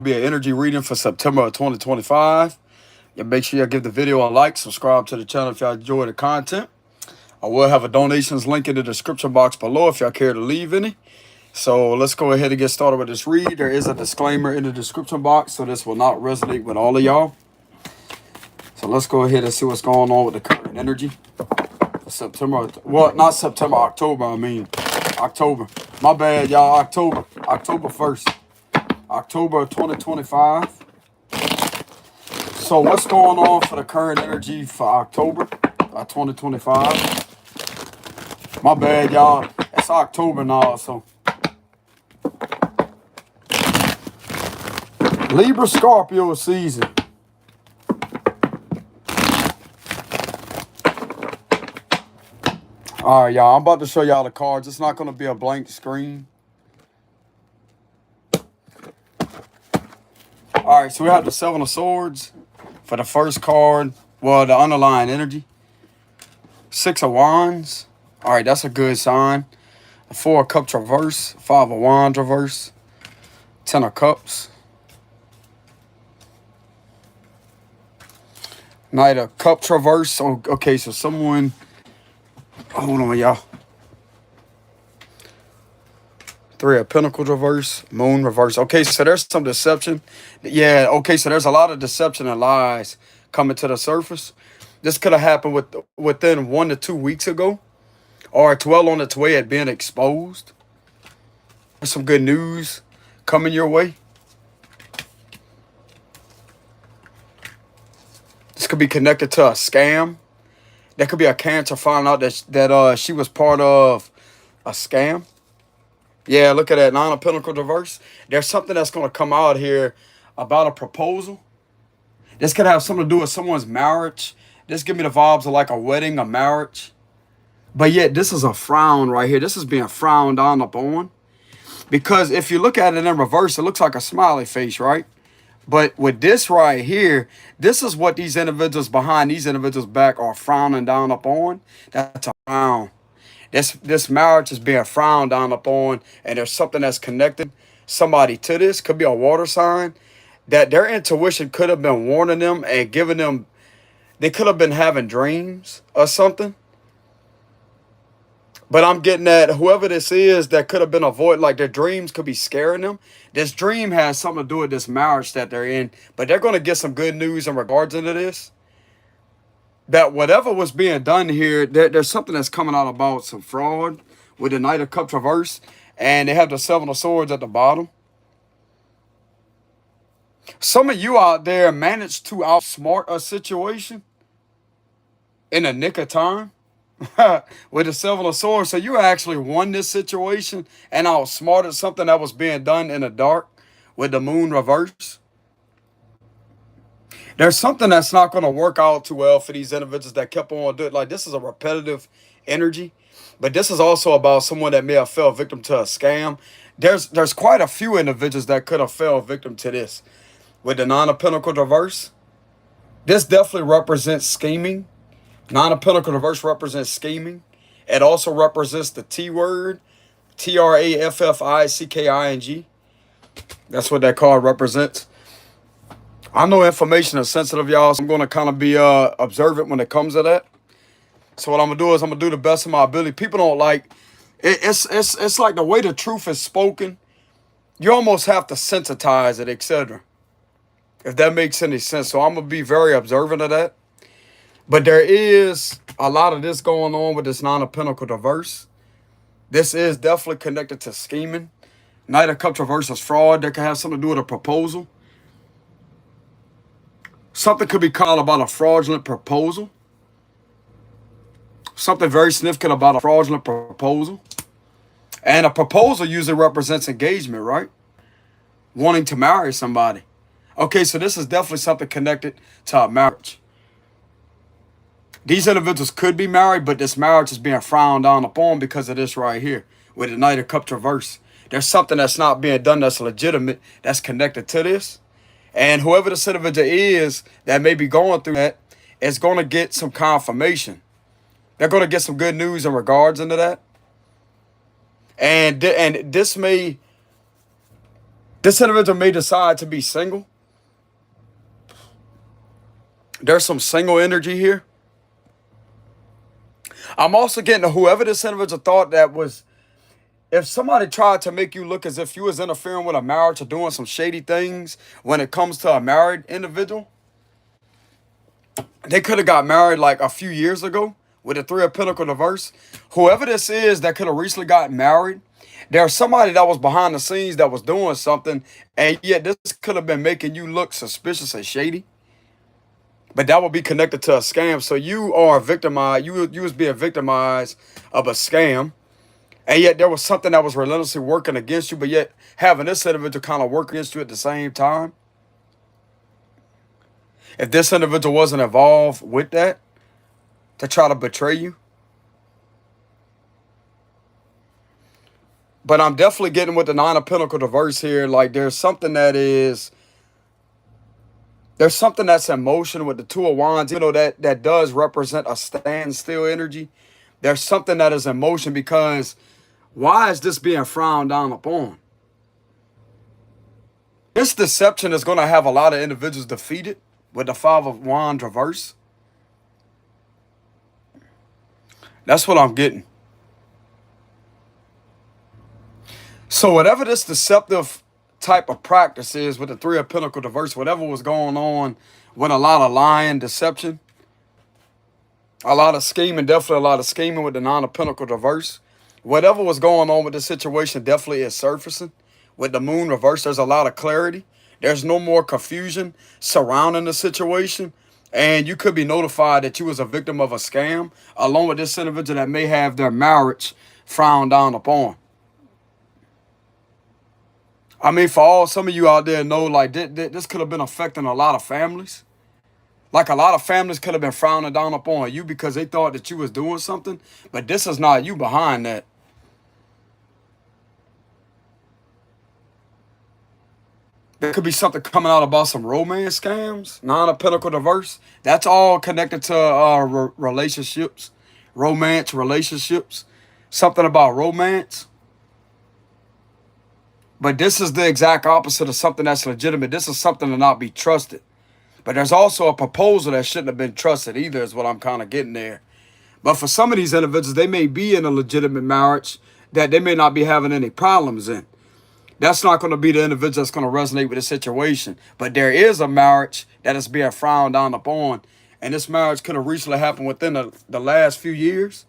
Be an energy reading for September of 2025. Yeah, make sure y'all give the video a like, subscribe to the channel if y'all enjoy the content. I will have a donations link in the description box below if y'all care to leave any. So let's go ahead and get started with this read. There is a disclaimer in the description box, so this will not resonate with all of y'all. So let's go ahead and see what's going on with the current energy. September, well, not September, October, I mean. October. My bad, y'all. October 1st. October of 2025. So what's going on for the current energy for October 2025? My bad, y'all. It's October now, so. Libra Scorpio season. All right, y'all. I'm about to show y'all the cards. It's not going to be a blank screen. All right, so we have the Seven of Swords for the first card. Well, the underlying energy. Six of Wands. All right, that's a good sign. The Four of Cups reverse. Five of Wands reverse. Ten of Cups. Knight of Cups reverse. Oh, okay, so someone... Hold on, y'all. Three of Pentacles reverse. Moon reverse. Okay, so there's some deception. Yeah, okay, so there's a lot of deception and lies coming to the surface. This could have happened within 1 to 2 weeks ago. Or it's well on its way at being exposed. There's some good news coming your way. This could be connected to a scam. There could be a Cancer finding out that she was part of a scam. Yeah, look at that. Nine of Pentacles reverse. There's something that's going to come out here about a proposal. This could have something to do with someone's marriage. This give me the vibes of like a wedding, a marriage. But yet, this is a frown right here. This is being frowned down upon. Because if you look at it in reverse, it looks like a smiley face, right? But with this right here, this is what these individuals behind these individuals' back are frowning down upon. That's a frown. This marriage is being frowned down upon, and there's something that's connected somebody to this. Could be a water sign that their intuition could have been warning them and giving them. They could have been having dreams or something. But I'm getting that whoever this is that could have been avoided, like their dreams could be scaring them. This dream has something to do with this marriage that they're in. But they're going to get some good news in regards into this. That whatever was being done here, there's something that's coming out about some fraud with the Knight of Cups reverse. And they have the Seven of Swords at the bottom. Some of you out there managed to outsmart a situation in the nick of time. With the Seven of Swords. So you actually won this situation and outsmarted something that was being done in the dark with the Moon reverse. There's something that's not going to work out too well for these individuals that kept on doing it. Like, this is a repetitive energy. But this is also about someone that may have fell victim to a scam. There's quite a few individuals that could have fell victim to this. With the Nine of Pentacles reverse. This definitely represents scheming. Nine of Pentacles reverse represents scheming. It also represents the T word. Trafficking. That's what that card represents. I know information is sensitive, y'all, so I'm going to kind of be observant when it comes to that. So what I'm going to do is I'm going to do the best of my ability. People don't like... It's like the way the truth is spoken. You almost have to sensitize it, etc. If that makes any sense. So I'm going to be very observant of that. But there is a lot of this going on with this Nine of Pentacles reverse. This is definitely connected to scheming. Knight of Cups reverse is fraud. That could have something to do with a proposal. Something could be called about a fraudulent proposal. Something very significant about a fraudulent proposal. And a proposal usually represents engagement, right? Wanting to marry somebody. Okay, so this is definitely something connected to a marriage. These individuals could be married, but this marriage is being frowned down upon because of this right here with the Knight of Cups reverse. There's something that's not being done that's legitimate that's connected to this. And whoever this individual is that may be going through that is going to get some confirmation. They're going to get some good news in regards into that. And this may This individual may decide to be single. There's some single energy here. I'm also getting to whoever this individual thought that was, if somebody tried to make you look as if you was interfering with a marriage or doing some shady things when it comes to a married individual, they could have got married like a few years ago with the Three of Pentacles reverse. Whoever this is that could have recently gotten married, there's somebody that was behind the scenes that was doing something, and yet this could have been making you look suspicious and shady. But that would be connected to a scam. So you are victimized. You was being victimized of a scam. And yet there was something that was relentlessly working against you, but yet having this individual kind of work against you at the same time. If this individual wasn't involved with that to try to betray you. But I'm definitely getting with the Nine of Pentacles reverse here. Like there's something that's in motion with the Two of Wands, even though that does represent a standstill energy. There's something that is in motion because why is this being frowned down upon? This deception is going to have a lot of individuals defeated with the Five of Wands reverse. That's what I'm getting. So whatever this deceptive type of practice is with the Three of Pentacles reverse, whatever was going on with a lot of lying, deception, a lot of scheming, definitely a lot of scheming with the Nine of Pentacles reverse. Whatever was going on with the situation definitely is surfacing. With the Moon reverse, there's a lot of clarity. There's no more confusion surrounding the situation. And you could be notified that you was a victim of a scam, along with this individual that may have their marriage frowned down upon. I mean, for all some of you out there know, like this could have been affecting a lot of families. Like a lot of families could have been frowning down upon you because they thought that you was doing something. But this is not you behind that. There could be something coming out about some romance scams. Nine of Pentacles reverse. That's all connected to relationships. Romance, relationships. Something about romance. But this is the exact opposite of something that's legitimate. This is something to not be trusted. But there's also a proposal that shouldn't have been trusted either, is what I'm kind of getting there. But for some of these individuals, they may be in a legitimate marriage that they may not be having any problems in. That's not going to be the individual that's going to resonate with the situation. But there is a marriage that is being frowned down upon. And this marriage could have recently happened within the last few years.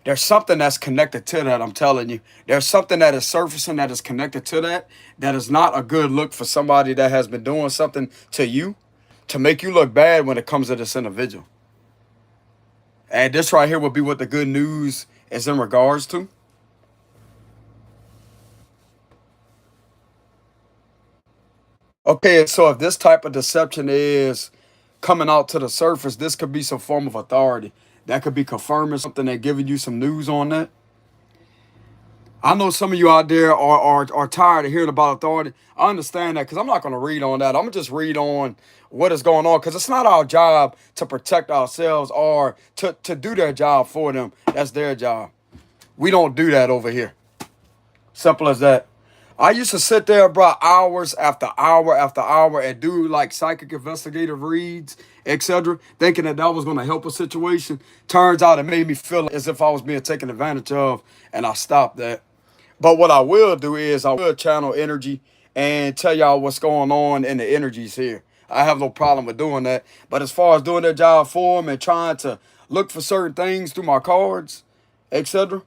There's something that's connected to that, I'm telling you. There's something that is surfacing that is connected to that. That is not a good look for somebody that has been doing something to you to make you look bad when it comes to this individual. And this right here would be what the good news is in regards to. Okay, so if this type of deception is coming out to the surface, this could be some form of authority. That could be confirming something and giving you some news on that. I know some of you out there are tired of hearing about authority. I understand that because I'm not going to read on that. I'm going to just read on what is going on because it's not our job to protect ourselves or to do their job for them. That's their job. We don't do that over here. Simple as that. I used to sit there, bro, hours after hour after hour and do like psychic investigative reads, etc., thinking that was going to help a situation. Turns out it made me feel as if I was being taken advantage of, and I stopped that. But what I will do is I will channel energy and tell y'all what's going on in the energies here. I have no problem with doing that. But as far as doing their job for them and trying to look for certain things through my cards, etc.,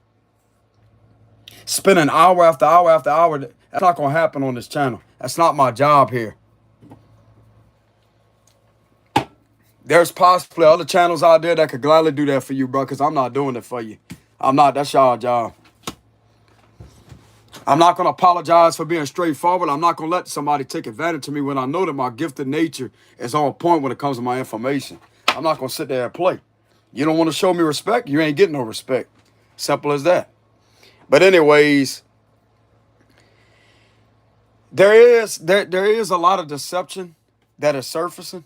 spending hour after hour after hour, that's not going to happen on this channel. That's not my job here. There's possibly other channels out there that could gladly do that for you, bro, because I'm not doing it for you. I'm not. That's y'all job. I'm not going to apologize for being straightforward. I'm not going to let somebody take advantage of me when I know that my gifted nature is on point when it comes to my information. I'm not going to sit there and play. You don't want to show me respect? You ain't getting no respect. Simple as that. But anyways, there is a lot of deception that is surfacing.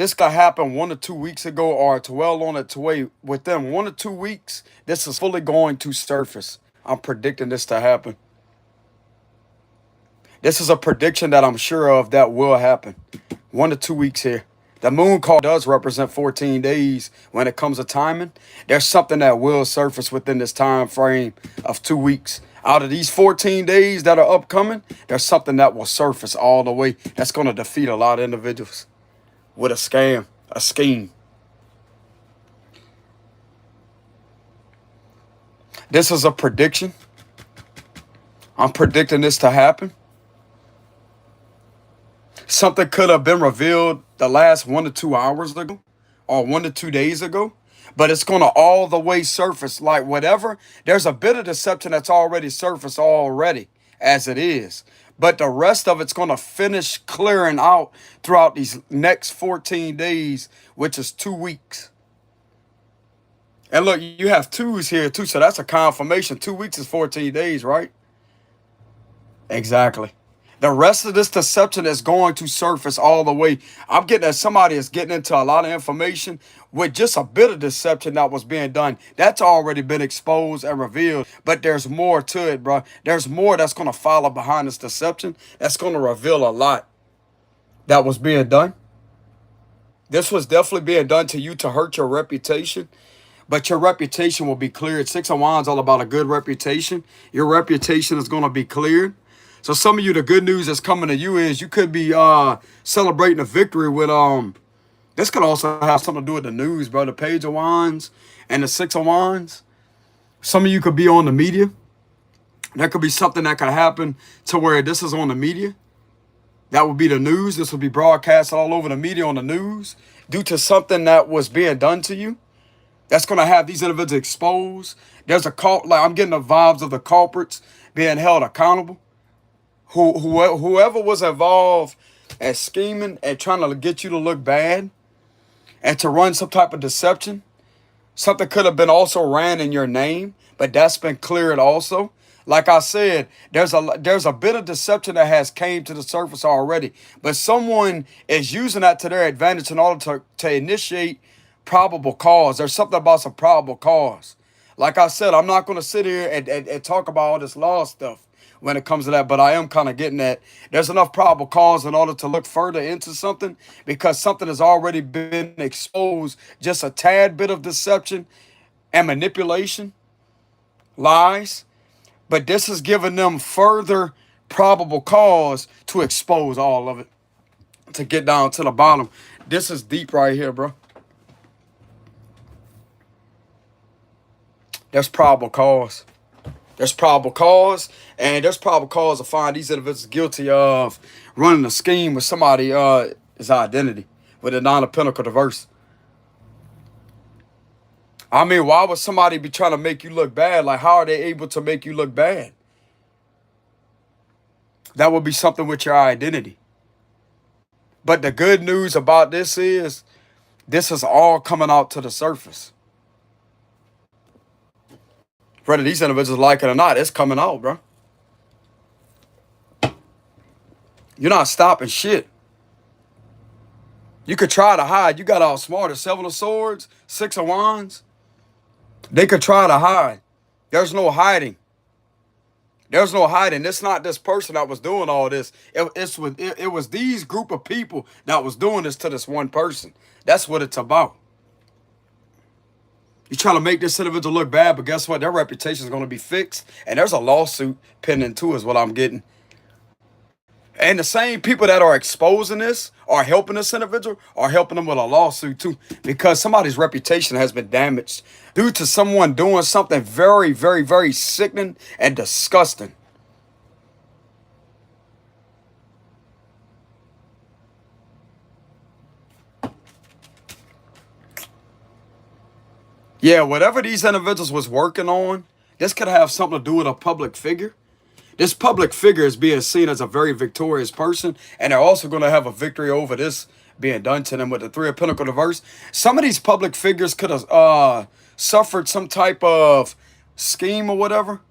This could happen 1 to 2 weeks ago, or it's well on its way. Within 1 to 2 weeks, this is fully going to surface. I'm predicting this to happen. This is a prediction that I'm sure of that will happen. 1 to 2 weeks here. The moon call does represent 14 days when it comes to timing. There's something that will surface within this time frame of 2 weeks. Out of these 14 days that are upcoming, there's something that will surface all the way. That's going to defeat a lot of individuals with a scam, a scheme. This is a prediction. I'm predicting this to happen. Something could have been revealed the last 1 to 2 hours ago or 1 to 2 days ago, but it's going to all the way surface like whatever. There's a bit of deception that's already surfaced already as it is, but the rest of it's going to finish clearing out throughout these next 14 days, which is 2 weeks. And look, you have twos here too, so that's a confirmation. 2 weeks is 14 days, right? Exactly. The rest of this deception is going to surface all the way. I'm getting that somebody is getting into a lot of information with just a bit of deception that was being done. That's already been exposed and revealed. But there's more to it, bro. There's more that's going to follow behind this deception. That's going to reveal a lot that was being done. This was definitely being done to you to hurt your reputation. But your reputation will be cleared. 6 of Wands all about a good reputation. Your reputation is going to be cleared. So some of you, the good news that's coming to you is you could be celebrating a victory with this could also have something to do with the news, bro. The Page of Wands and the 6 of Wands. Some of you could be on the media. There could be something that could happen to where this is on the media. That would be the news. This would be broadcast all over the media on the news due to something that was being done to you. That's going to have these individuals exposed. There's a cult, like I'm getting the vibes of the culprits being held accountable. Whoever was involved in scheming and trying to get you to look bad and to run some type of deception, something could have been also ran in your name, but that's been cleared also. Like I said, there's a bit of deception that has came to the surface already, but someone is using that to their advantage in order to initiate probable cause. There's something about some probable cause. Like I said, I'm not going to sit here and talk about all this law stuff when it comes to that, but I am kind of getting that there's enough probable cause in order to look further into something because something has already been exposed, just a tad bit of deception and manipulation, lies, but this is giving them further probable cause to expose all of it, to get down to the bottom. This is deep right here, bro. There's probable cause. There's probable cause, and there's probable cause to find these individuals guilty of running a scheme with somebody his identity, with the Nine of Pentacles reverse. I mean, why would somebody be trying to make you look bad? Like, how are they able to make you look bad? That would be something with your identity. But the good news about this is all coming out to the surface. Whether these individuals like it or not, it's coming out, bro. You're not stopping shit. You could try to hide. You got all smart. 7 of Swords, 6 of Wands. They could try to hide. There's no hiding. There's no hiding. It's not this person that was doing all this. It was these group of people that was doing this to this one person. That's what it's about. You're trying to make this individual look bad, but guess what? Their reputation is going to be fixed. And there's a lawsuit pending too is what I'm getting. And the same people that are exposing this or helping this individual are helping them with a lawsuit too. Because somebody's reputation has been damaged due to someone doing something very, very, very sickening and disgusting. Yeah, whatever these individuals was working on, this could have something to do with a public figure. This public figure is being seen as a very victorious person, and they're also going to have a victory over this being done to them with the 3 of Pentacles reverse. Some of these public figures could have suffered some type of scheme or whatever.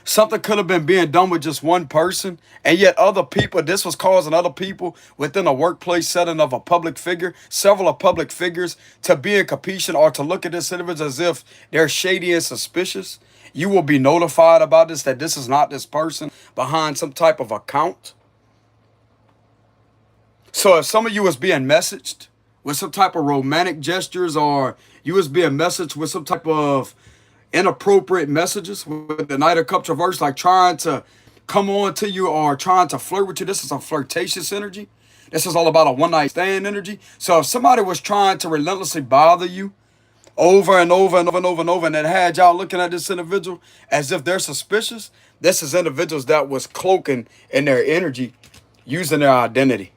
Something could have been being done with just one person, and yet other people, this was causing other people within a workplace setting of a public figure, several of public figures, to be in competition or to look at this individual as if they're shady and suspicious. You will be notified about this, that this is not this person behind some type of account. So if some of you was being messaged with some type of romantic gestures, or you was being messaged with some type of inappropriate messages with the Knight of Cups reverse, like trying to come on to you or trying to flirt with you, this is a flirtatious energy. This is all about a one night stand energy. So if somebody was trying to relentlessly bother you over and over and over and over and over, and it had y'all looking at this individual as if they're suspicious, this is individuals that was cloaking in their energy, using their identity.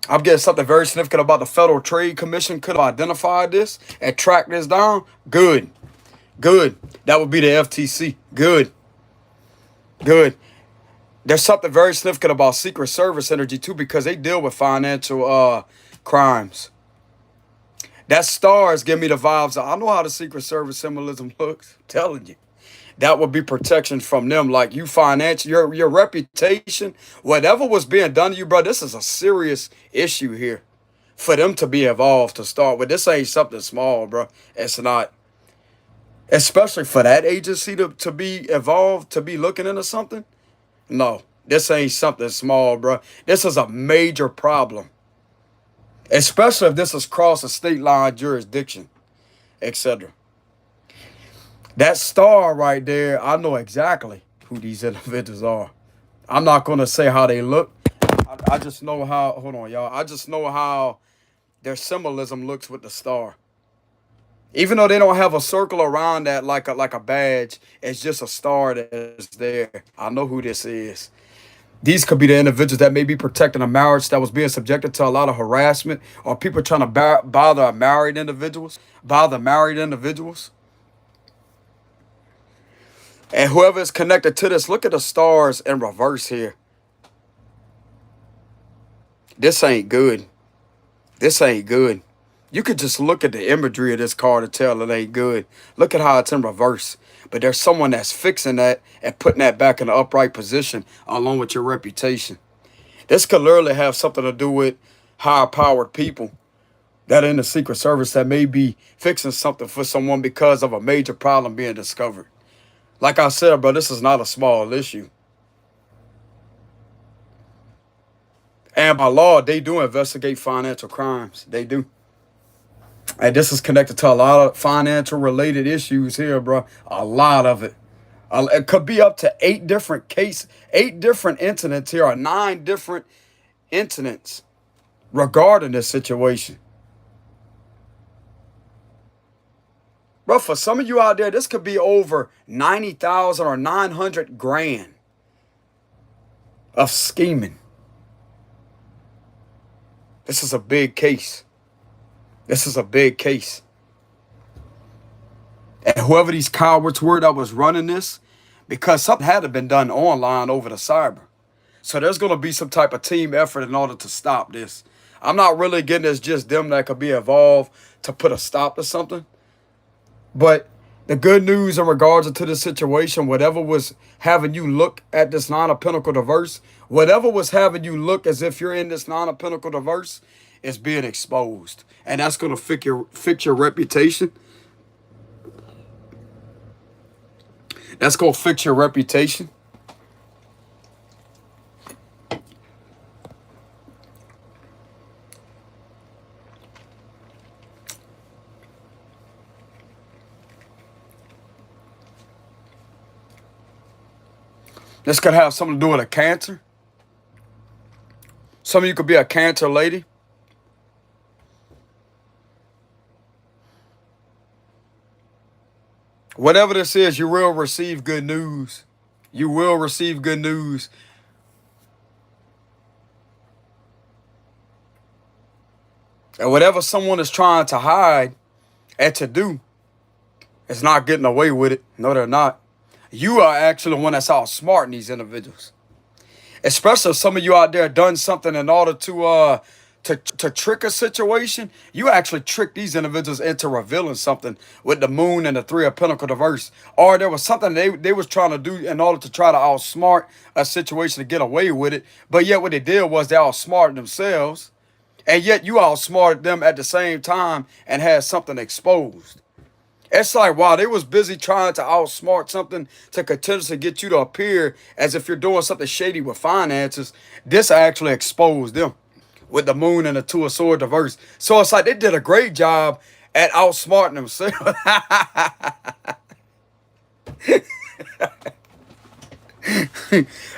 I'm getting something very significant about the Federal Trade Commission could have identified this and tracked this down. Good. Good. That would be the FTC. Good. Good. There's something very significant about Secret Service energy too, because they deal with financial crimes. That star is giving me the vibes. I know how the Secret Service symbolism looks. I'm telling you. That would be protection from them. Like you financial, your reputation, whatever was being done to you, bro, this is a serious issue here. For them to be involved to start with. This ain't something small, bro. It's not. Especially for that agency to be involved, to be looking into something. No, this ain't something small, bro. This is a major problem. Especially if this is cross a state line jurisdiction, etc. That star right there, I know exactly who these individuals are. I'm not going to say how they look. I just know how, hold on, y'all. I just know how their symbolism looks with the star. Even though they don't have a circle around that like a badge, it's just a star that is there. I know who this is. These could be the individuals that may be protecting a marriage that was being subjected to a lot of harassment, or people trying to bother married individuals. And whoever is connected to this, look at the stars in reverse here. This ain't good. This ain't good. You could just look at the imagery of this card to tell it ain't good. Look at how it's in reverse. But there's someone that's fixing that and putting that back in the upright position along with your reputation. This could literally have something to do with high-powered people that are in the Secret Service that may be fixing something for someone because of a major problem being discovered. Like I said, bro, this is not a small issue. And by law, they do investigate financial crimes. They do. And this is connected to a lot of financial related issues here, bro. A lot of it. It could be up to 8 different incidents here, or 9 different incidents regarding this situation. Bro, for some of you out there, this could be over 90,000 or 900 grand of scheming. This is a big case. This is a big case. And whoever these cowards were that was running this, because something had to have been done online over the cyber. So there's going to be some type of team effort in order to stop this. I'm not really getting it's just them that could be involved to put a stop to something. But the good news in regards to this situation, whatever was having you look at this Nine of Pentacles reverse, whatever was having you look as if you're in this Nine of Pentacles reverse, is being exposed. And that's going to fix your reputation. That's going to fix your reputation. This could have something to do with a Cancer. Some of you could be a Cancer lady. Whatever this is, you will receive good news. You will receive good news. And whatever someone is trying to hide and to do, it's not getting away with it. No, they're not. You are actually the one that's outsmarting these individuals. Especially if some of you out there done something in order to to trick a situation, you actually trick these individuals into revealing something with the moon and the three of Pentacle diverse. Or there was something they was trying to do in order to try to outsmart a situation to get away with it. But yet what they did was they outsmarted themselves. And yet you outsmarted them at the same time and had something exposed. It's like, wow, they was busy trying to outsmart something to continuously get you to appear as if you're doing something shady with finances. This actually exposed them with the moon and the two of sword diverse. So it's like they did a great job at outsmarting themselves.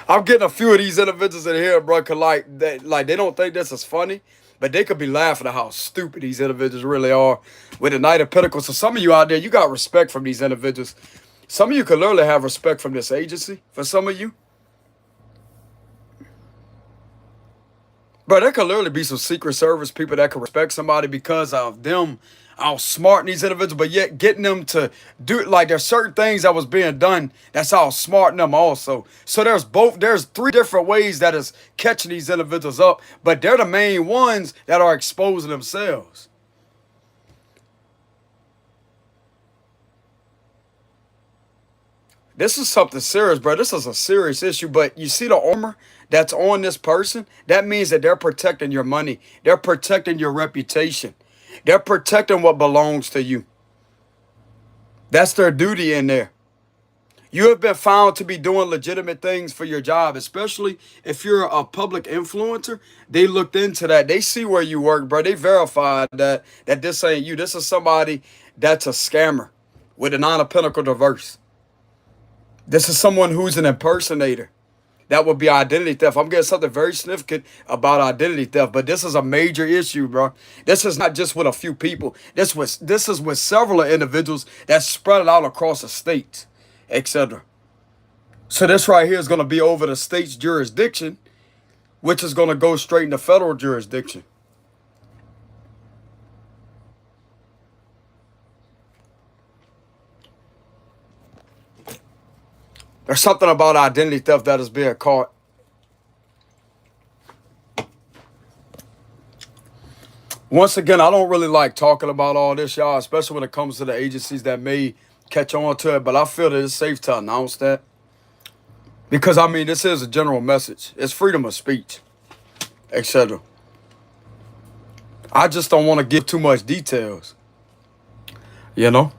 I'm getting a few of these individuals in here, bro, cause they don't think this is funny, but they could be laughing at how stupid these individuals really are with the Knight of Pentacles. So some of you out there, you got respect from these individuals. Some of you could literally have respect from this agency. For some of you, bro, there could literally be some Secret Service people that could respect somebody because of them outsmarting these individuals, but yet getting them to do it. Like there's certain things that was being done that's outsmarting them also. So there's three different ways that is catching these individuals up, but they're the main ones that are exposing themselves. This is something serious, bro. This is a serious issue. But you see the armor that's on this person? That means that they're protecting your money. They're protecting your reputation. They're protecting what belongs to you. That's their duty in there. You have been found to be doing legitimate things for your job, especially if you're a public influencer. They looked into that. They see where you work, bro. They verified that this ain't you. This is somebody that's a scammer with a Nine of Pentacles reverse. This is someone who's an impersonator. That would be identity theft. I'm getting something very significant about identity theft, but this is a major issue, bro. This is not just with a few people. This is with several individuals that's spread out across the states, etc. So this right here is going to be over the state's jurisdiction, which is going to go straight into federal jurisdiction. There's something about identity theft that is being caught. Once again, I don't really like talking about all this, y'all, especially when it comes to the agencies that may catch on to it. But I feel that it's safe to announce that. Because, I mean, this is a general message. It's freedom of speech, etc. I just don't want to give too much details, you know?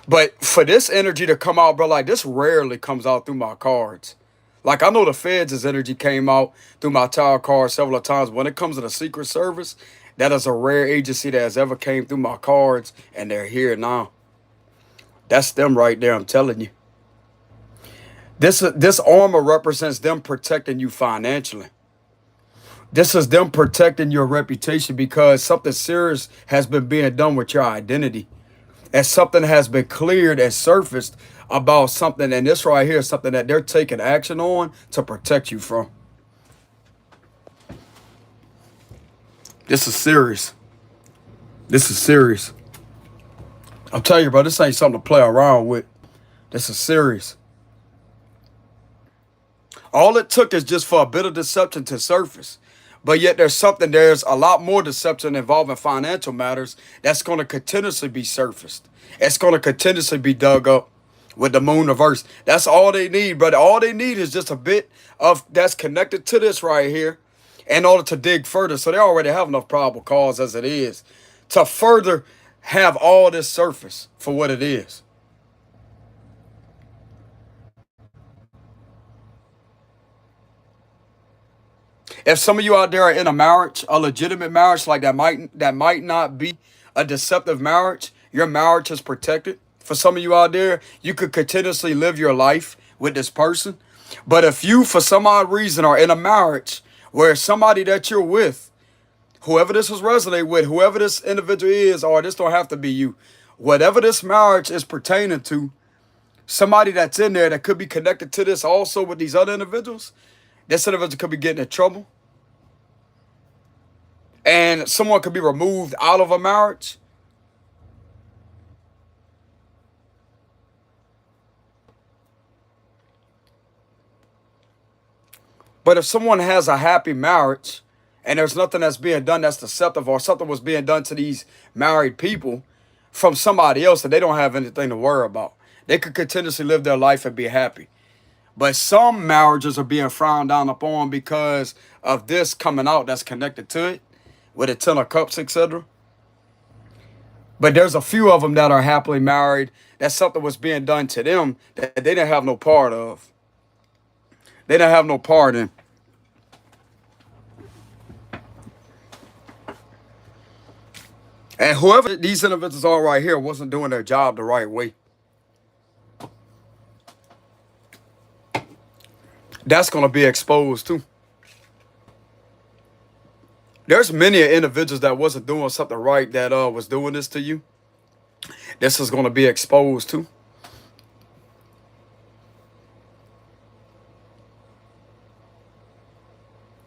But for this energy to come out, bro, like this rarely comes out through my cards. Like I know the Feds' energy came out through my tarot card several times. When it comes to the Secret Service, that is a rare agency that has ever came through my cards, and they're here now. That's them right there, I'm telling you. This armor represents them protecting you financially. This is them protecting your reputation because something serious has been being done with your identity. And something has been cleared and surfaced about something. And this right here is something that they're taking action on to protect you from. This is serious. This is serious. I'm telling you, bro, this ain't something to play around with. This is serious. All it took is just for a bit of deception to surface. But yet there's a lot more deception involving financial matters that's going to continuously be surfaced. It's going to continuously be dug up with the moon reverse. That's all they need, brother. All they need is just a bit of that's connected to this right here in order to dig further. So they already have enough probable cause as it is to further have all this surface for what it is. If some of you out there are in a marriage, a legitimate marriage, like that might not be a deceptive marriage, your marriage is protected. For some of you out there, you could continuously live your life with this person. But if you, for some odd reason, are in a marriage where somebody that you're with, whoever this is resonate with, whoever this individual is, or this don't have to be you, whatever this marriage is pertaining to, somebody that's in there that could be connected to this also with these other individuals, this individual could be getting in trouble. And someone could be removed out of a marriage. But if someone has a happy marriage And there's nothing that's being done that's deceptive, or something was being done to these married people from somebody else that they don't have anything to worry about. They could continuously live their life and be happy. But some marriages are being frowned down upon because of this coming out that's connected to it, with the Ten of Cups, etc. But there's a few of them that are happily married that something was being done to them that they didn't have no part of. They didn't have no part in. And whoever these individuals are right here wasn't doing their job the right way. That's going to be exposed too. There's many individuals that wasn't doing something right that was doing this to you. This is going to be exposed too.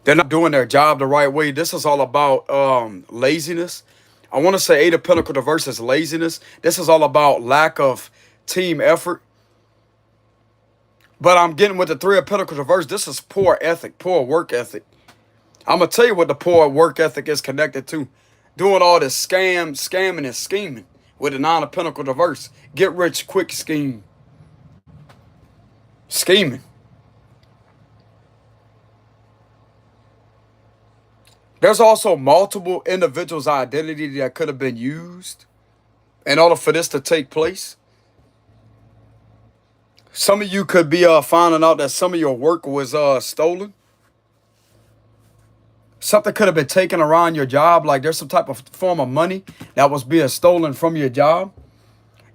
They're not doing their job the right way. This is all about laziness. I want to say Eight of Pentacles versus laziness. This is all about lack of team effort. But I'm getting with the Three of Pentacles reverse. This is poor ethic, poor work ethic. I'm going to tell you what the poor work ethic is connected to. Doing all this scamming and scheming with the Nine of Pentacles reverse. Get rich quick scheme. Scheming. There's also multiple individuals' identity that could have been used in order for this to take place. Some of you could be finding out that some of your work was stolen. Something could have been taken around your job, like there's some type of form of money that was being stolen from your job.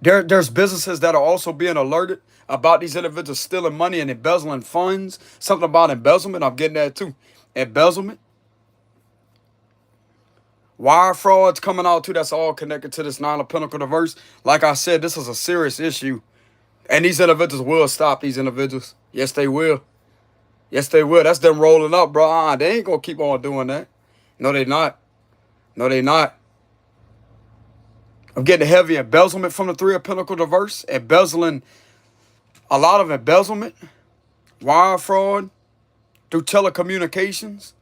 There's businesses that are also being alerted about these individuals stealing money and embezzling funds. Something about embezzlement, I'm getting that too. Embezzlement. Wire frauds coming out too, that's all connected to this Nine of Pentacles reverse. Like I said, this is a serious issue. And these individuals will stop these individuals. Yes, they will. Yes, they will. That's them rolling up, bro. They ain't going to keep on doing that. No, they not. No, they not. I'm getting heavy embezzlement from the Three of Pentacles reverse. Embezzling, a lot of embezzlement. Wire fraud through telecommunications.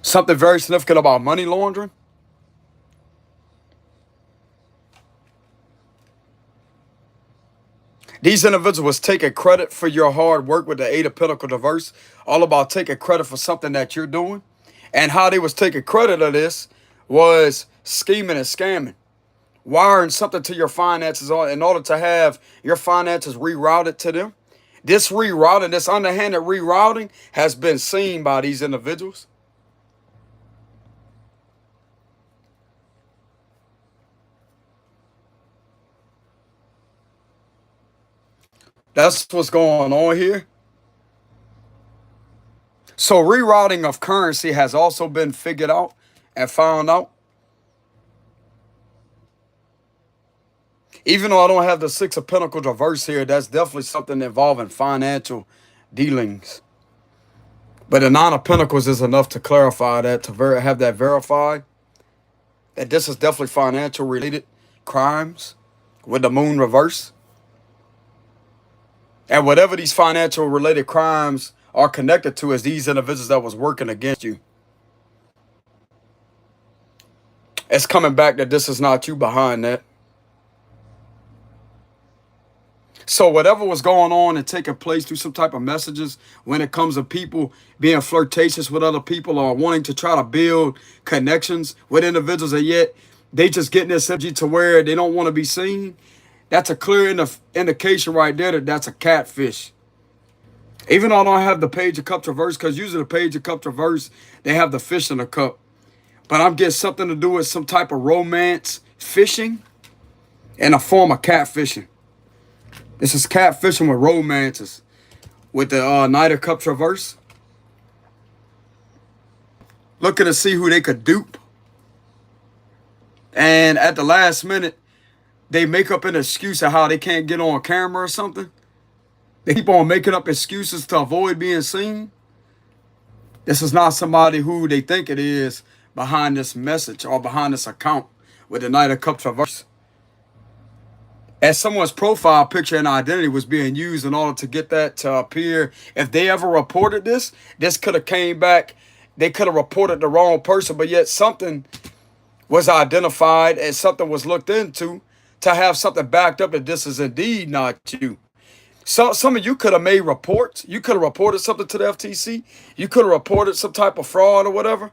Something very significant about money laundering. These individuals was taking credit for your hard work with the Eight of Pentacles reverse. All about taking credit for something that you're doing. And how they was taking credit of this was scheming and scamming. Wiring something to your finances in order to have your finances rerouted to them. This rerouting, this underhanded rerouting has been seen by these individuals. That's what's going on here. So rerouting of currency has also been figured out and found out. Even though I don't have the Six of Pentacles reverse here, that's definitely something involving financial dealings. But the Nine of Pentacles is enough to clarify that, to have that verified. That this is definitely financial related crimes with the Moon reverse. And whatever these financial related crimes are connected to is these individuals that was working against you. It's coming back that this is not you behind that. So whatever was going on and taking place through some type of messages when it comes to people being flirtatious with other people or wanting to try to build connections with individuals, and yet they just getting this energy to where they don't want to be seen. That's a clear indication right there that that's a catfish. Even though I don't have the Page of Cups reverse, because usually the Page of Cups reverse, they have the fish in the cup. But I'm getting something to do with some type of romance fishing and a form of catfishing. This is catfishing with romances. With the Knight of Cups reverse. Looking to see who they could dupe. And at the last minute, they make up an excuse of how they can't get on camera or something. They keep on making up excuses to avoid being seen. This is not somebody who they think it is behind this message or behind this account with the Knight of Cups reverse. as someone's profile picture and identity was being used in order to get that to appear. If they ever reported this, this could have came back. They could have reported the wrong person, but yet something was identified and something was looked into to have something backed up that this is indeed not you. So some of you could have made reports. You could have reported something to the FTC. You could have reported some type of fraud or whatever,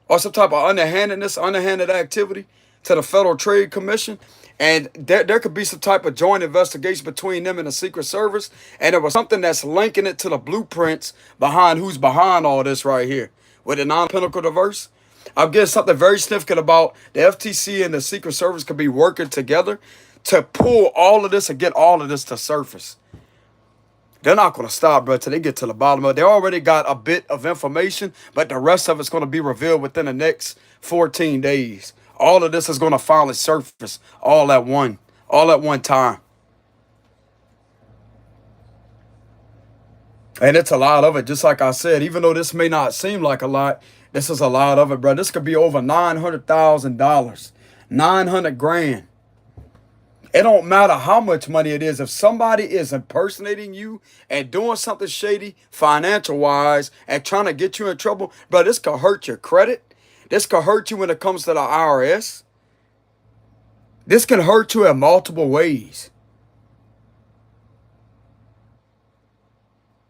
or some type of underhanded activity to the Federal Trade Commission. And there could be some type of joint investigation between them and the Secret Service. And there was something that's linking it to the blueprints behind who's behind all this right here. With the non-pinnacle diverse. I'm getting something very significant about the FTC and the Secret Service could be working together to pull all of this and get all of this to surface. They're not going to stop, bro, until they get to the bottom of it. They already got a bit of information, but the rest of it's going to be revealed within the next 14 days. All of this is going to finally surface all at one time. And it's a lot of it, just like I said. Even though this may not seem like a lot, this is a lot of it, bro. This could be over $900,000, 900 grand. It don't matter how much money it is. If somebody is impersonating you and doing something shady financial-wise and trying to get you in trouble, bro, this could hurt your credit. This could hurt you when it comes to the IRS. This can hurt you in multiple ways.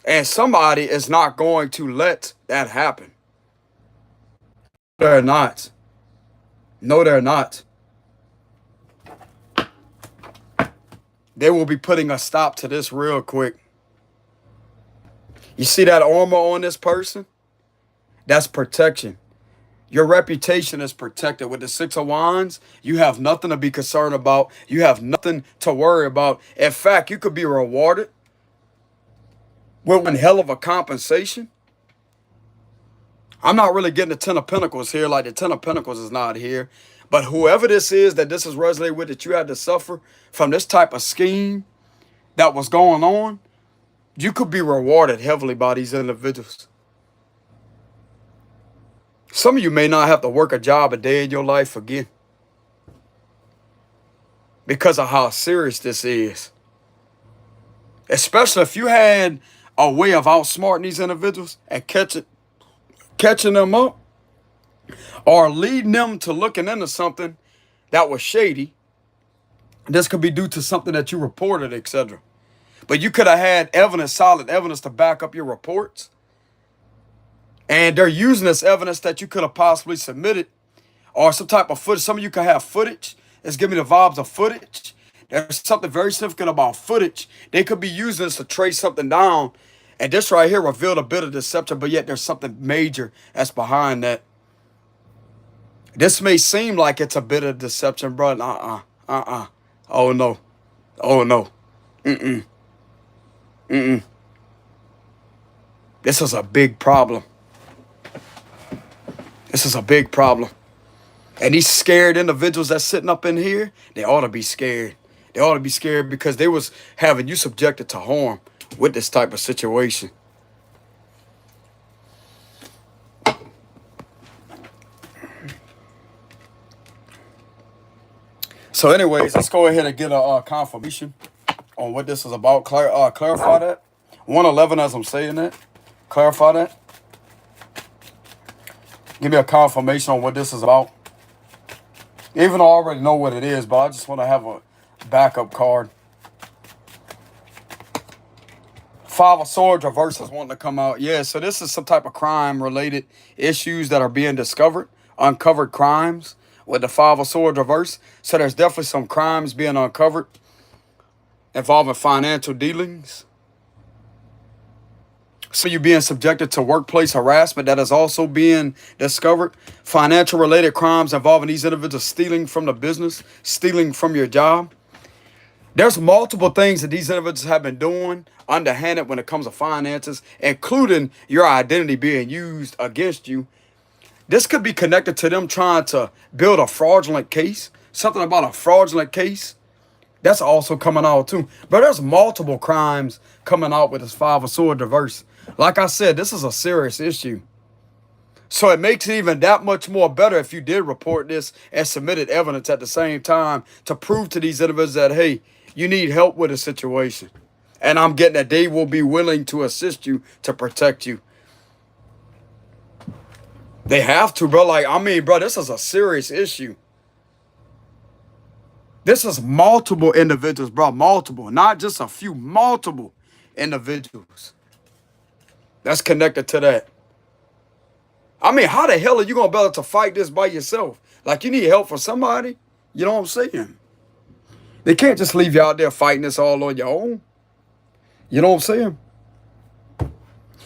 And somebody is not going to let that happen. They're not. No, they're not. They will be putting a stop to this real quick. You see that armor on this person? That's protection. Your reputation is protected. With the Six of Wands, you have nothing to be concerned about. You have nothing to worry about. In fact, you could be rewarded with one hell of a compensation. I'm not really getting the Ten of Pentacles here. Like the Ten of Pentacles is not here. But whoever this is that this is resonating with, that you had to suffer from this type of scheme that was going on, you could be rewarded heavily by these individuals. Some of you may not have to work a job a day in your life again because of how serious this is. Especially if you had a way of outsmarting these individuals and catching them up, or leading them to looking into something that was shady. This could be due to something that you reported, etc. But you could have had evidence, solid evidence to back up your reports. And they're using this evidence that you could have possibly submitted, or some type of footage. Some of you could have footage. It's giving me the vibes of footage. There's something very significant about footage. They could be using this to trace something down. And this right here revealed a bit of deception, but yet there's something major that's behind that. This may seem like it's a bit of deception, bro. Oh, no. Oh, no. This is a big problem. This is a big problem. And these scared individuals that's sitting up in here, they ought to be scared. They ought to be scared because they was having you subjected to harm with this type of situation. So anyways, let's go ahead and get a confirmation on what this is about. Clarify that. 111 as I'm saying that. Clarify that. Give me a confirmation on what this is about. Even though I already know what it is, but I just want to have a backup card. Five of Swords reverse is wanting to come out. Yeah, so this is some type of crime-related issues that are being discovered. Uncovered crimes with the Five of Swords reverse. So there's definitely some crimes being uncovered involving financial dealings. So you're being subjected to workplace harassment that is also being discovered. Financial related crimes involving these individuals stealing from the business, stealing from your job. There's multiple things that these individuals have been doing underhanded when it comes to finances, including your identity being used against you. This could be connected to them trying to build a fraudulent case. Something about a fraudulent case. That's also coming out too. But there's multiple crimes coming out with this Five of Swords reverse. Like I said, this is a serious issue. So it makes it even that much more better if you did report this and submitted evidence at the same time to prove to these individuals that, hey, you need help with a situation. And I'm getting that they will be willing to assist you to protect you. They have to, bro. Like, I mean, bro, this is a serious issue. This is multiple individuals, bro. Multiple. Not just a few, multiple individuals that's connected to that. I mean, how the hell are you going to be able to fight this by yourself? Like, you need help from somebody? You know what I'm saying? They can't just leave you out there fighting this all on your own. You know what I'm saying?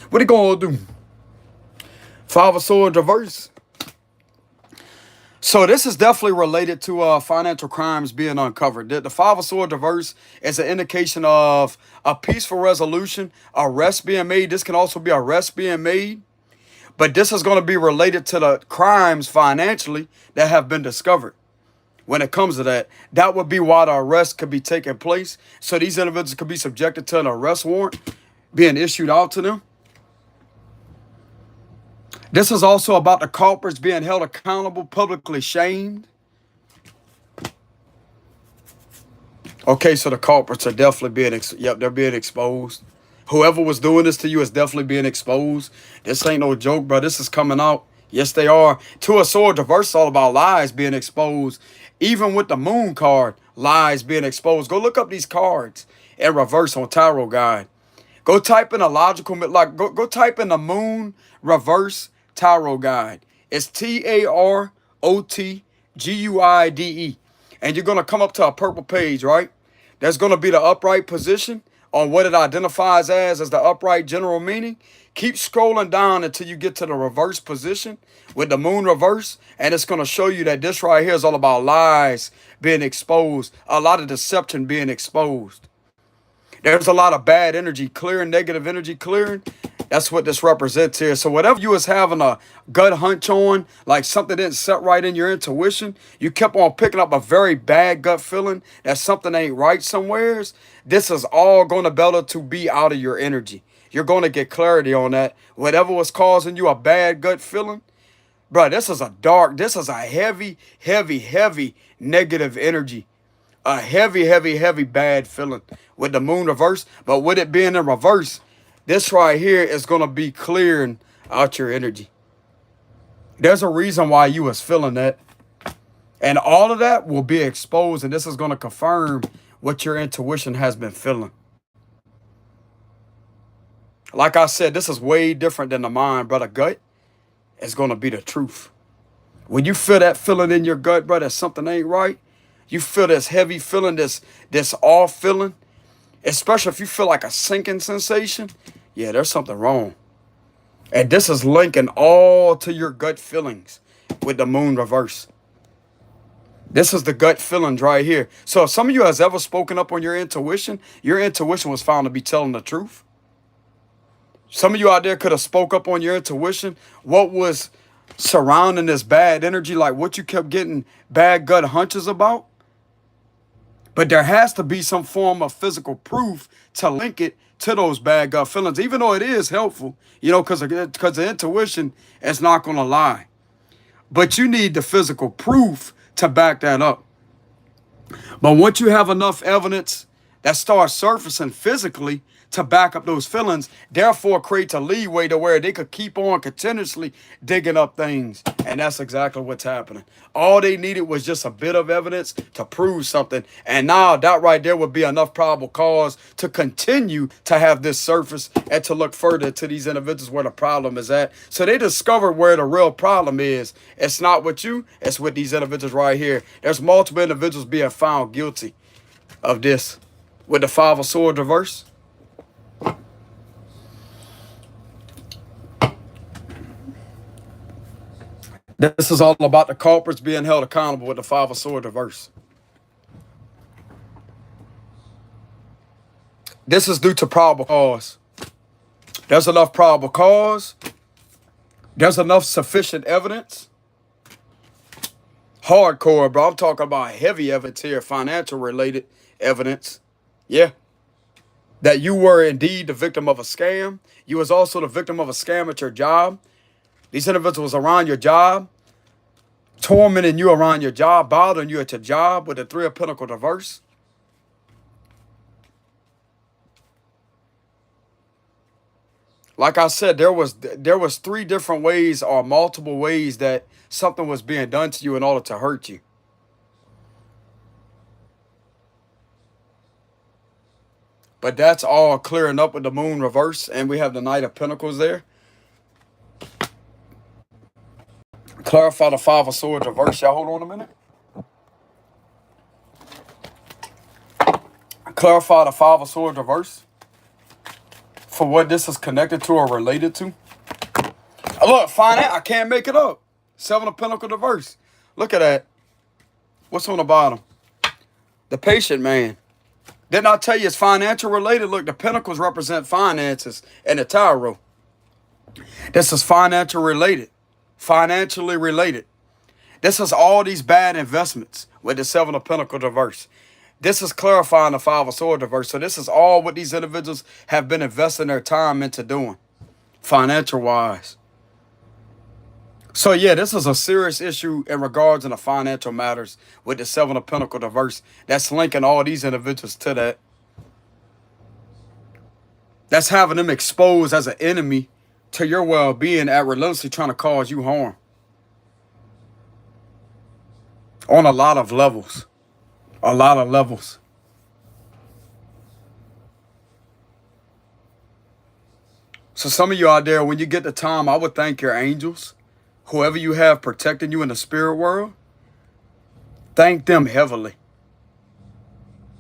What are you going to do? Five of Swords reverse. So this is definitely related to financial crimes being uncovered. The Five of Swords reverse is an indication of a peaceful resolution, arrest being made. This can also be arrest being made. But this is going to be related to the crimes financially that have been discovered. When it comes to that, that would be why the arrest could be taking place. So these individuals could be subjected to an arrest warrant being issued out to them. This is also about the culprits being held accountable, publicly shamed. Okay, so the culprits are definitely being, they're being exposed. Whoever was doing this to you is definitely being exposed. This ain't no joke, bro. This is coming out. Yes, they are. Two of Swords reverse, all about lies being exposed. Even with the Moon card, lies being exposed. Go look up these cards in reverse on Tarot Guide. Go type in a logical, like go type in the Moon reverse Tarot Guide. It's TAROTGUIDE. And you're going to come up to a purple page, right? There's going to be the upright position on what it identifies as the upright general meaning. Keep scrolling down until you get to the reverse position with the Moon reverse. And it's going to show you that this right here is all about lies being exposed. A lot of deception being exposed. There's a lot of bad energy clearing, negative energy clearing. That's what this represents here. So whatever you was having a gut hunch on, like something didn't set right in your intuition, you kept on picking up a very bad gut feeling that something ain't right somewheres, this is all going to be able to be out of your energy. You're going to get clarity on that. Whatever was causing you a bad gut feeling, bro, this is a heavy, heavy, heavy negative energy. A heavy, heavy, heavy bad feeling with the Moon reverse. But with it being in reverse, this right here is going to be clearing out your energy. There's a reason why you was feeling that. And all of that will be exposed. And this is going to confirm what your intuition has been feeling. Like I said, this is way different than the mind, brother. Gut is going to be the truth. When you feel that feeling in your gut, brother, something ain't right. You feel this heavy feeling, this off feeling, especially if you feel like a sinking sensation. Yeah, there's something wrong. And this is linking all to your gut feelings with the Moon reverse. This is the gut feelings right here. So if some of you has ever spoken up on your intuition was found to be telling the truth. Some of you out there could have spoke up on your intuition. What was surrounding this bad energy, like what you kept getting bad gut hunches about. But there has to be some form of physical proof to link it to those bad gut feelings, even though it is helpful, you know, because the intuition is not going to lie. But you need the physical proof to back that up. But once you have enough evidence that starts surfacing physically to back up those feelings, therefore creates a leeway to where they could keep on continuously digging up things. And that's exactly what's happening. All they needed was just a bit of evidence to prove something. And now that right there would be enough probable cause to continue to have this surface and to look further to these individuals where the problem is at. So they discovered where the real problem is. It's not with you, it's with these individuals right here. There's multiple individuals being found guilty of this with the Five of Swords reverse. This is all about the culprits being held accountable with the Five of Swords reverse. This is due to probable cause. There's enough probable cause. There's enough sufficient evidence. Hardcore, bro. I'm talking about heavy evidence here, financial related evidence. Yeah. That you were indeed the victim of a scam. You was also the victim of a scam at your job. These individuals around your job, tormenting you around your job, bothering you at your job with the Three of Pentacles reverse. Like I said, there was three different ways or multiple ways that something was being done to you in order to hurt you. But that's all clearing up with the moon reverse, and we have the Knight of Pentacles there. Clarify the Five of Swords reverse. Y'all hold on a minute. Clarify the Five of Swords reverse for what this is connected to or related to. Look, find out. I can't make it up. Seven of Pentacles reverse. Look at that. What's on the bottom? The Patient Man. Didn't I tell you it's financial related? Look, the Pentacles represent finances and the Tarot. This is financial related. Financially related. This is all these bad investments with the Seven of Pentacles reverse. This is clarifying the Five of Swords reverse. So this is all what these individuals have been investing their time into doing, financial wise. So yeah, this is a serious issue in regards to the financial matters with the Seven of Pentacles reverse. That's linking all these individuals to that. That's having them exposed as an enemy to your well-being at relentlessly trying to cause you harm. On a lot of levels. A lot of levels. So some of you out there, when you get the time, I would thank your angels. Whoever you have protecting you in the spirit world, thank them heavily.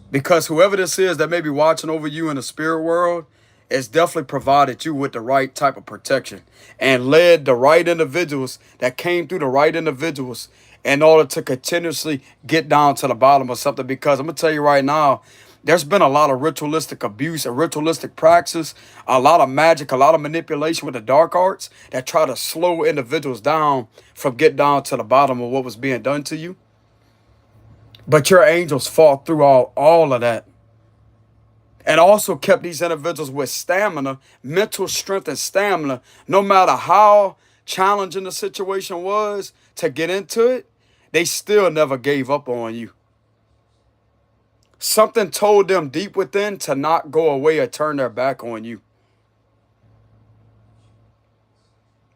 Because whoever this is that may be watching over you in the spirit world has definitely provided you with the right type of protection and led the right individuals that came through the right individuals in order to continuously get down to the bottom of something. Because I'm going to tell you right now, there's been a lot of ritualistic abuse and ritualistic practice, a lot of magic, a lot of manipulation with the dark arts that try to slow individuals down from getting down to the bottom of what was being done to you. But your angels fought through all of that. And also kept these individuals with stamina, mental strength and stamina, no matter how challenging the situation was to get into it, they still never gave up on you. Something told them deep within to not go away or turn their back on you.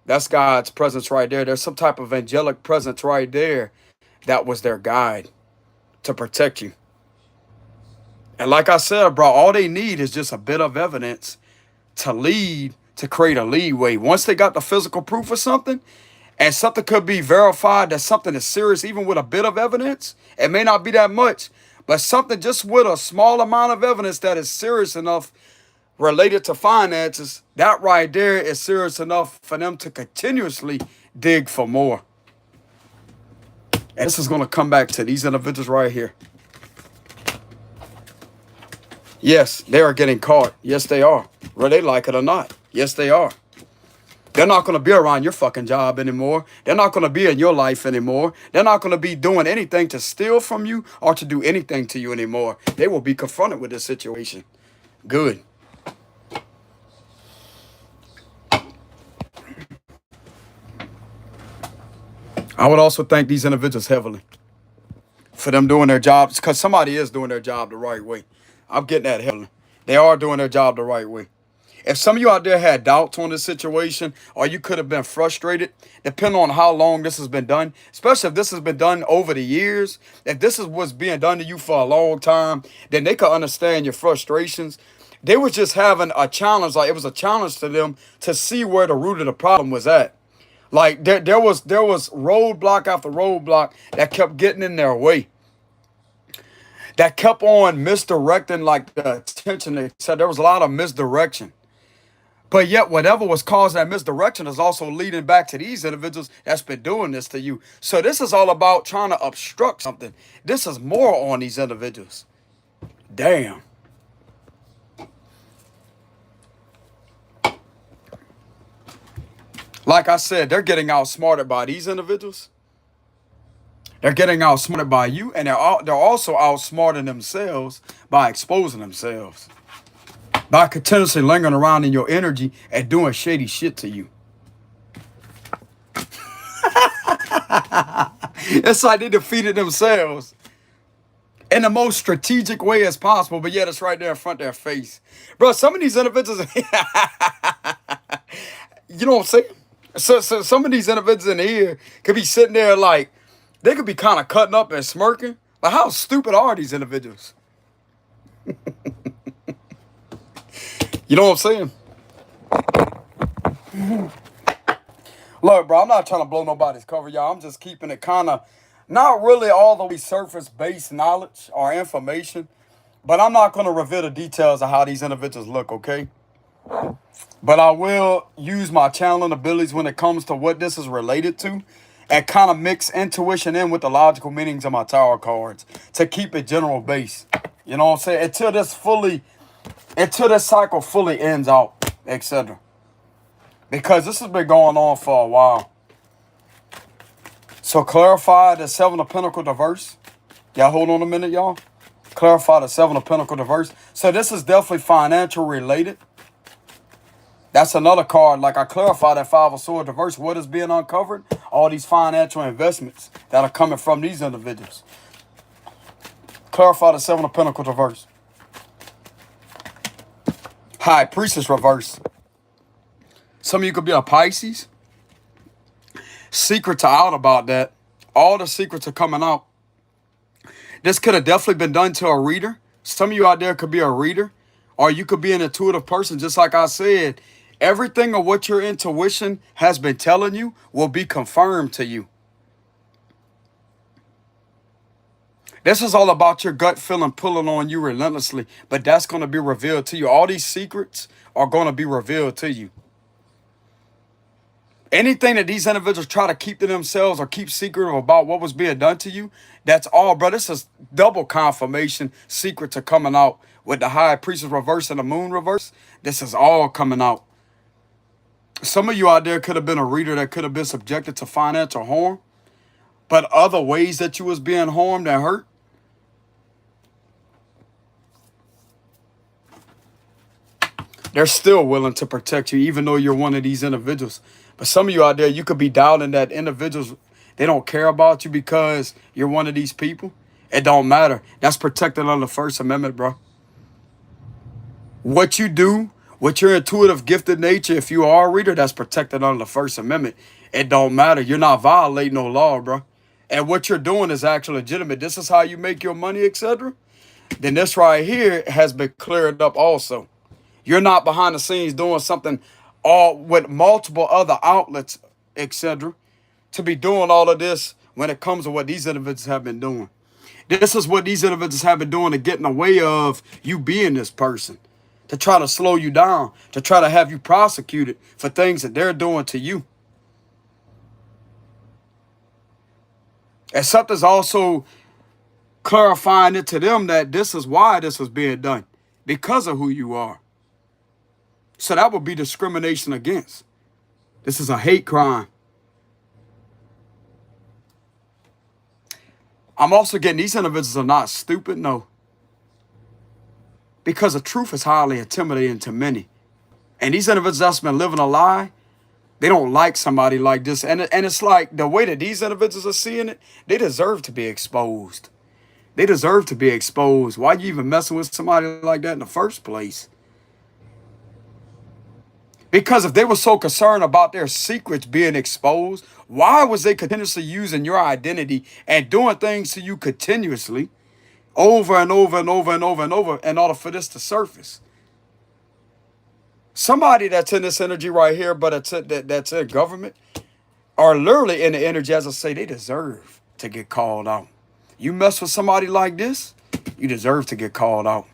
That's God's presence right there. There's some type of angelic presence right there that was their guide to protect you. And like I said, bro, all they need is just a bit of evidence to lead, to create a leeway. Once they got the physical proof of something, and something could be verified that something is serious, even with a bit of evidence, it may not be that much, but something just with a small amount of evidence that is serious enough related to finances, that right there is serious enough for them to continuously dig for more. And this is going to come back to these individuals right here. Yes, they are getting caught. Yes, they are. Whether they like it or not. Yes, they are. They're not going to be around your fucking job anymore. They're not going to be in your life anymore. They're not going to be doing anything to steal from you or to do anything to you anymore. They will be confronted with this situation. Good. I would also thank these individuals heavily for them doing their jobs, because somebody is doing their job the right way. I'm getting that heavily. They are doing their job the right way. If some of you out there had doubts on this situation, or you could have been frustrated, depending on how long this has been done, especially if this has been done over the years, if this is what's being done to you for a long time, then they could understand your frustrations. They were just having a challenge, like it was a challenge to them to see where the root of the problem was at. Like there was roadblock after roadblock that kept getting in their way. That kept on misdirecting like the attention. They said there was a lot of misdirection. But yet whatever was causing that misdirection is also leading back to these individuals that's been doing this to you. So this is all about trying to obstruct something. This is more on these individuals. Damn. Like I said, they're getting outsmarted by these individuals. They're getting outsmarted by you, and they're also outsmarting themselves by exposing themselves. By continuously lingering around in your energy and doing shady shit to you. It's like they defeated themselves in the most strategic way as possible, but yet it's right there in front of their face. Bro, some of these individuals, you know what I'm saying? So some of these individuals in here could be sitting there like, they could be kind of cutting up and smirking. Like, how stupid are these individuals? You know what I'm saying? Look, bro, I'm not trying to blow nobody's cover, y'all. I'm just keeping it kind of, not really all the way surface-based knowledge or information, but I'm not going to reveal the details of how these individuals look, okay? But I will use my channeling abilities when it comes to what this is related to and kind of mix intuition in with the logical meanings of my tarot cards to keep it general base. You know what I'm saying? Until this cycle fully ends out, etc. Because this has been going on for a while. So clarify the Seven of Pentacles diverse. Y'all hold on a minute, y'all. Clarify the Seven of Pentacles diverse. So this is definitely financial related. That's another card. Like I clarified that Five of Swords diverse. What is being uncovered? All these financial investments that are coming from these individuals. Clarify the Seven of Pentacles reverse. High Priestess reverse. Some of you could be a Pisces. Secrets are out about that. All the secrets are coming out. This could have definitely been done to a reader. Some of you out there could be a reader. Or you could be an intuitive person. Just like I said, everything of what your intuition has been telling you will be confirmed to you. This is all about your gut feeling pulling on you relentlessly. But that's going to be revealed to you. All these secrets are going to be revealed to you. Anything that these individuals try to keep to themselves or keep secretive about what was being done to you, that's all, bro. This is double confirmation. Secrets are coming out with the High Priestess reverse and the Moon reverse. This is all coming out. Some of you out there could have been a reader that could have been subjected to financial harm, but other ways that you was being harmed and hurt. They're still willing to protect you, even though you're one of these individuals. But some of you out there, you could be doubting that individuals, they don't care about you because you're one of these people. It don't matter. That's protected under the First Amendment, bro. What you do with your intuitive gifted nature, if you are a reader, that's protected under the First Amendment. It don't matter. You're not violating no law, bro. And what you're doing is actually legitimate. This is how you make your money, etc. Then this right here has been cleared up also. You're not behind the scenes doing something all with multiple other outlets, etc. to be doing all of this when it comes to what these individuals have been doing. This is what these individuals have been doing to get in the way of you being this person, to try to slow you down, to try to have you prosecuted for things that they're doing to you. And something's also clarifying it to them that this is why this was being done, because of who you are. So that would be discrimination against. This is a hate crime. I'm also getting these individuals are not stupid, no. Because the truth is highly intimidating to many. And these individuals that's been living a lie, they don't like somebody like this. And it's like the way that these individuals are seeing it, they deserve to be exposed. They deserve to be exposed. Why are you even messing with somebody like that in the first place? Because if they were so concerned about their secrets being exposed, why was they continuously using your identity and doing things to you continuously over and over and over and over and over in order for this to surface? Somebody that's in this energy right here, but that's in government, are literally in the energy, as I say, they deserve to get called out. You mess with somebody like this, you deserve to get called out.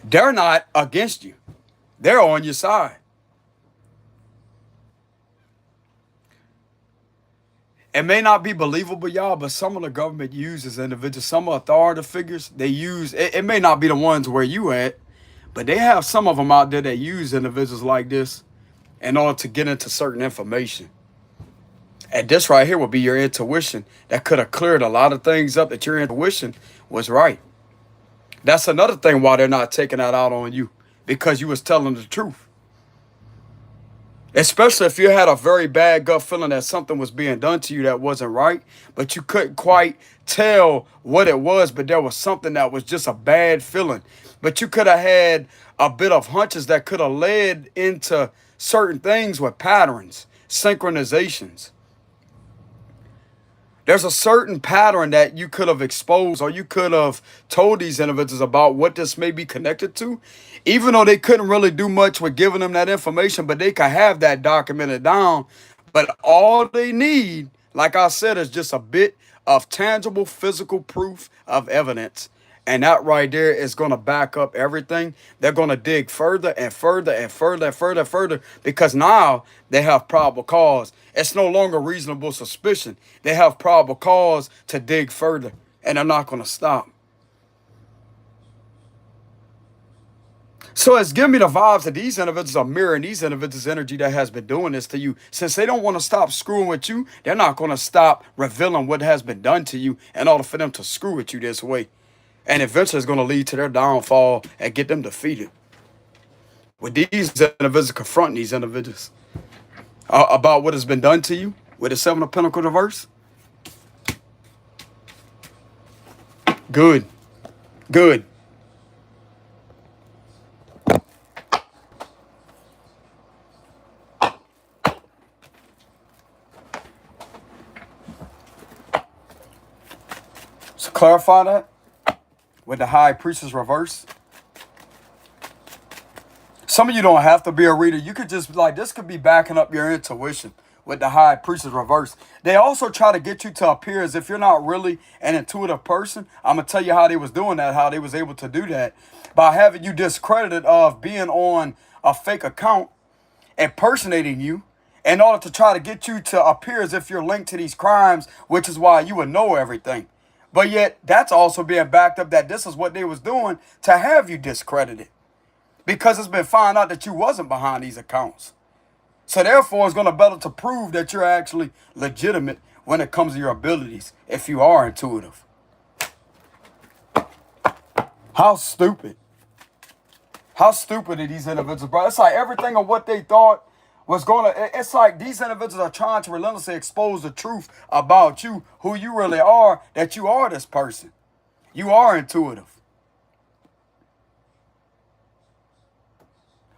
They're not against you. They're on your side. It may not be believable, y'all, but some of the government uses individuals, some authority figures, they use, it may not be the ones where you at, but they have some of them out there that use individuals like this in order to get into certain information. And this right here will be your intuition that could have cleared a lot of things up that your intuition was right. That's another thing why they're not taking that out on you, because you was telling the truth. Especially if you had a very bad gut feeling that something was being done to you that wasn't right, but you couldn't quite tell what it was, but there was something that was just a bad feeling. But you could have had a bit of hunches that could have led into certain things with patterns, synchronizations. There's a certain pattern that you could have exposed, or you could have told these individuals about what this may be connected to, even though they couldn't really do much with giving them that information, but they could have that documented down. But all they need, like I said, is just a bit of tangible physical proof of evidence. And that right there is going to back up everything. They're going to dig further and further and further and further and further, because now they have probable cause. It's no longer reasonable suspicion. They have probable cause to dig further, and they're not going to stop. So it's giving me the vibes that these individuals are mirroring these individuals' energy that has been doing this to you. Since they don't want to stop screwing with you, they're not going to stop revealing what has been done to you in order for them to screw with you this way. And eventually it's going to lead to their downfall and get them defeated. With these individuals confronting these individuals about what has been done to you with the Seven of Pentacles reverse. Good. Good. So clarify that with the High Priestess reverse. Some of you don't have to be a reader. You could just, like, this could be backing up your intuition with the High Priestess reverse. They also try to get you to appear as if you're not really an intuitive person. I'm going to tell you how they was doing that, how they was able to do that. By having you discredited of being on a fake account, impersonating you, in order to try to get you to appear as if you're linked to these crimes, which is why you would know everything. But yet, that's also being backed up that this is what they was doing to have you discredited. Because it's been found out that you wasn't behind these accounts. So therefore, it's going to be better to prove that you're actually legitimate when it comes to your abilities, if you are intuitive. How stupid. How stupid are these individuals, bro? It's like everything of what they thought was going to... It's like these individuals are trying to relentlessly expose the truth about you, who you really are, that you are this person. You are intuitive.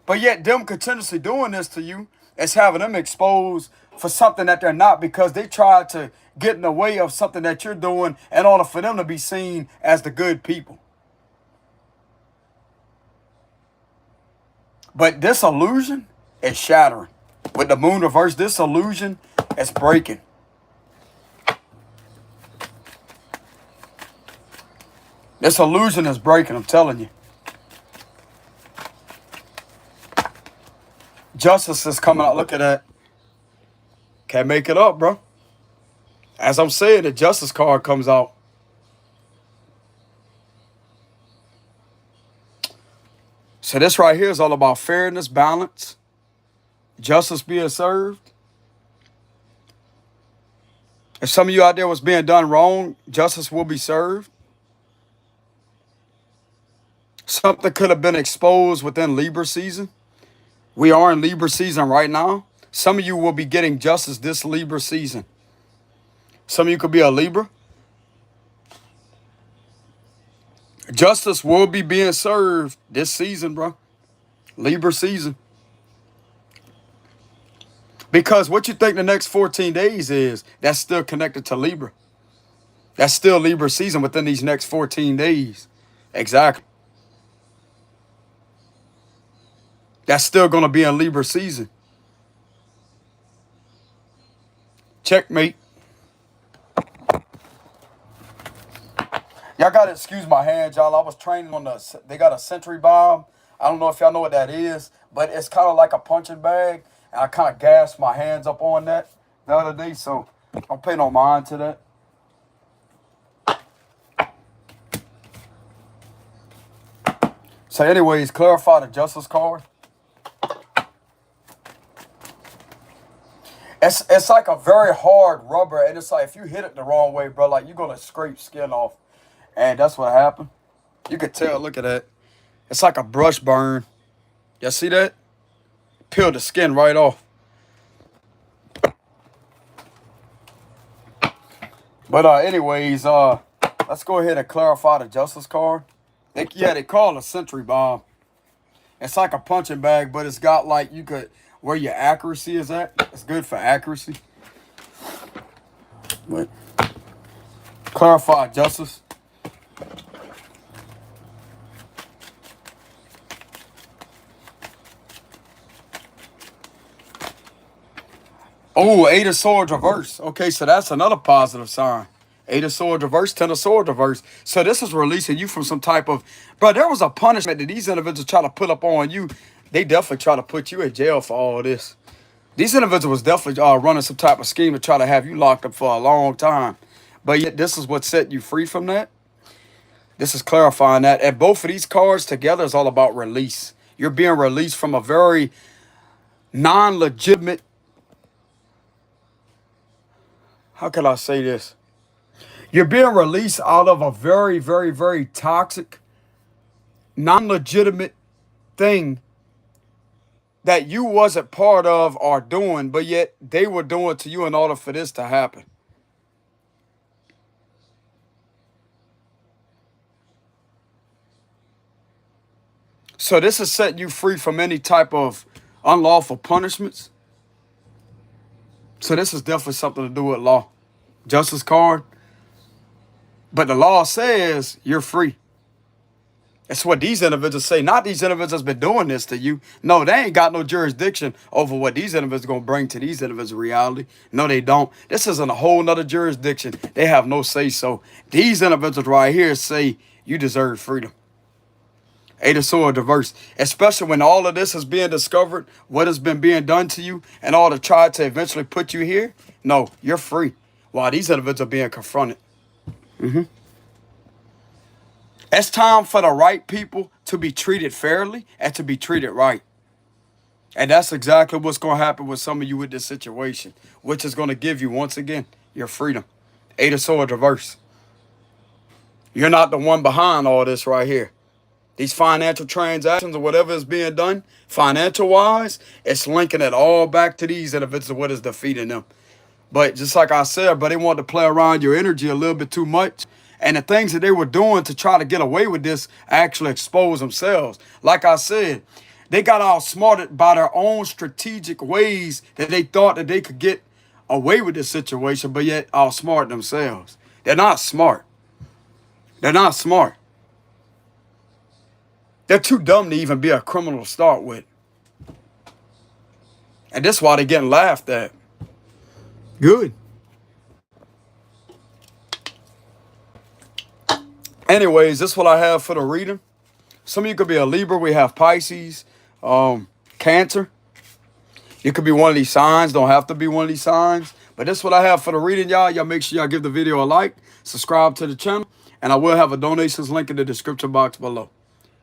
But yet them continuously doing this to you is having them exposed for something that they're not, because they tried to get in the way of something that you're doing in order for them to be seen as the good people. But this illusion is shattering. With the Moon reverse, this illusion is breaking. This illusion is breaking, I'm telling you. Justice is coming out. Look at that. Can't make it up, bro. As I'm saying, the Justice card comes out. So this right here is all about fairness, balance, justice being served. If some of you out there was being done wrong, justice will be served. Something could have been exposed within Libra season. We are in Libra season right now. Some of you will be getting justice this Libra season. Some of you could be a Libra. Justice will be being served this season, bro. Libra season. Because what you think the next 14 days is, that's still connected to Libra. That's still Libra season within these next 14 days. Exactly. That's still going to be in Libra season. Checkmate. Y'all got to excuse my hands, y'all. I was training on they got a Century bomb. I don't know if y'all know what that is, but it's kind of like a punching bag. And I kind of gassed my hands up on that the other day, so don't pay no mind to that. So anyways, clarify the Justice card. It's like a very hard rubber, and it's like if you hit it the wrong way, bro, like you're going to scrape skin off. And that's what happened. You could tell, look at that. It's like a brush burn. Y'all see that? Peel the skin right off. But anyways, let's go ahead and clarify the justice card. They call it a sentry bomb. It's like a punching bag, but it's got like you could where your accuracy is at. It's good for accuracy. But clarify justice. Oh, Eight of Swords reverse. Okay, so that's another positive sign. Eight of Swords reverse, Ten of Swords reverse. So this is releasing you from some type of... Bro, there was a punishment that these individuals try to put up on you. They definitely try to put you in jail for all this. These individuals was definitely running some type of scheme to try to have you locked up for a long time. But yet this is what set you free from that. This is clarifying that. And both of these cards together is all about release. You're being released from a very non-legitimate... How can I say this? You're being released out of a very, very, very toxic, non-legitimate thing that you wasn't part of or doing, but yet they were doing to you in order for this to happen. So this is setting you free from any type of unlawful punishments. So this is definitely something to do with law. Justice card. But the law says you're free. That's what these individuals say. Not these individuals been doing this to you. No, they ain't got no jurisdiction over what these individuals going to bring to these individuals' reality. No, they don't. This isn't a whole nother jurisdiction. They have no say so. These individuals right here say you deserve freedom. Eight of Swords reverse. Especially when all of this is being discovered, what has been being done to you, and all to try to eventually put you here. No, you're free. While these individuals are being confronted. It's time for the right people to be treated fairly and to be treated right. And that's exactly what's going to happen with some of you with this situation, which is going to give you, once again, your freedom. Eight of Swords reverse. You're not the one behind all this right here. These financial transactions or whatever is being done, financial-wise, it's linking it all back to these individuals, what is defeating them. But just like I said, but they want to play around your energy a little bit too much. And the things that they were doing to try to get away with this actually expose themselves. Like I said, they got outsmarted by their own strategic ways that they thought that they could get away with this situation, but yet outsmart themselves. They're not smart. They're not smart. They're too dumb to even be a criminal to start with. And that's why they're getting laughed at. Good. Anyways, this is what I have for the reading. Some of you could be a Libra. We have Pisces, Cancer. You could be one of these signs. Don't have to be one of these signs. But this is what I have for the reading, y'all. Y'all make sure y'all give the video a like, subscribe to the channel, and I will have a donations link in the description box below.